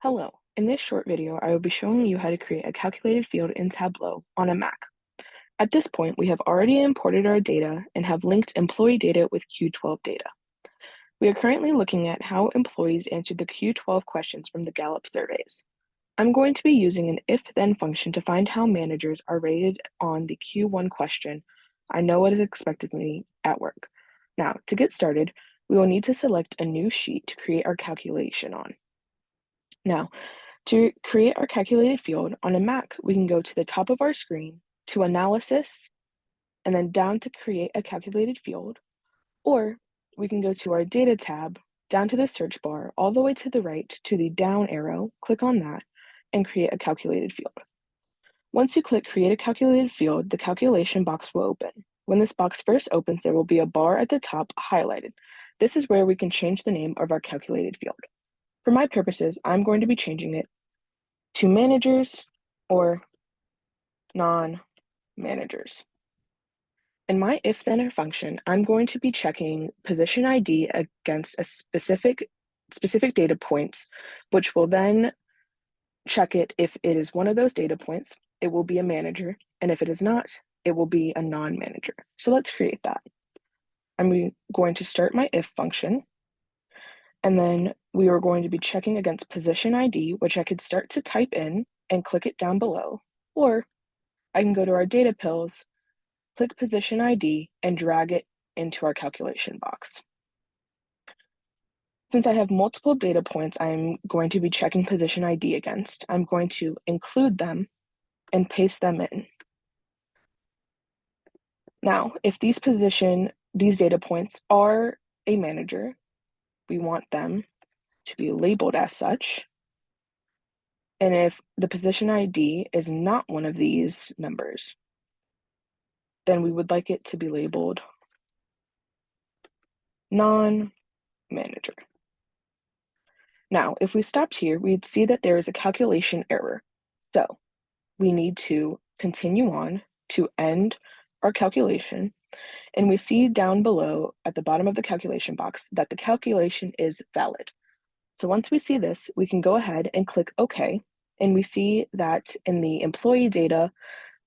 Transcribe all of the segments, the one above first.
Hello, in this short video, I will be showing you how to create a calculated field in Tableau on a Mac. At this point, we have already imported our data and have linked employee data with Q12 data. We are currently looking at how employees answered the Q12 questions from the Gallup surveys. I'm going to be using an if-then function to find how managers are rated on the Q1 question. I know what is expected of me at work. Now, to get started, we will need to select a new sheet to create our calculation on. Now, to create our calculated field on a Mac, we can go to the top of our screen to Analysis, and then down to Create a Calculated Field, or we can go to our Data tab, down to the search bar, all the way to the right to the down arrow, click on that, and create a calculated field. Once you click Create a Calculated Field, the calculation box will open. When this box first opens, there will be a bar at the top highlighted. This is where we can change the name of our calculated field. For my purposes, I'm going to be changing it to managers or non-managers. In my if-then function, I'm going to be checking position ID against a specific data points, which will then check it. If it is one of those data points, it will be a manager, and if it is not, it will be a non-manager. So let's create that. I'm going to start my if function, and then we are going to be checking against position ID, which I could start to type in and click it down below, or I can go to our data pills, click position ID, and drag it into our calculation box. Since I have multiple data points I'm going to be checking position ID against, I'm going to include them and paste them in. Now, if these data points are a manager, we want them to be labeled as such. And if the position ID is not one of these numbers, then we would like it to be labeled non-manager. Now, if we stopped here, we'd see that there is a calculation error. So we need to continue on to end our calculation. And we see down below at the bottom of the calculation box that the calculation is valid. So once we see this, we can go ahead and click OK. And we see that in the employee data,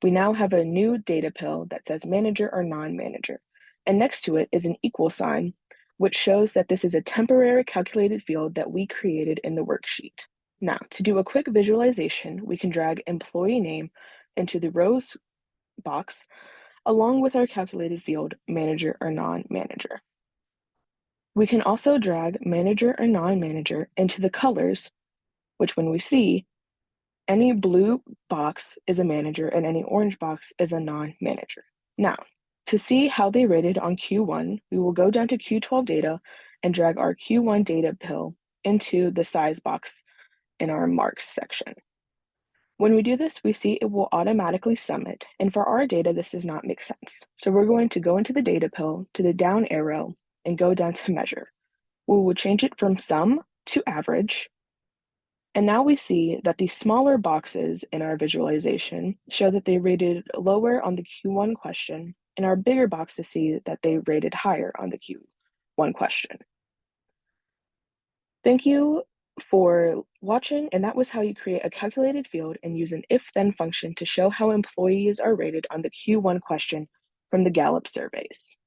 we now have a new data pill that says manager or non-manager. And next to it is an equal sign, which shows that this is a temporary calculated field that we created in the worksheet. Now, to do a quick visualization, we can drag employee name into the rows box, along with our calculated field, manager or non-manager. We can also drag manager or non-manager into the colors, which when we see, any blue box is a manager and any orange box is a non-manager. Now, to see how they rated on Q1, we will go down to Q12 data and drag our Q1 data pill into the size box in our marks section. When we do this, we see it will automatically sum it, and for our data, this does not make sense. So we're going to go into the data pill to the down arrow and go down to measure. We will change it from sum to average. And now we see that the smaller boxes in our visualization show that they rated lower on the Q1 question, and our bigger boxes see that they rated higher on the Q1 question. Thank you for watching, and that was how you create a calculated field and use an if-then function to show how employees are rated on the Q1 question from the Gallup surveys.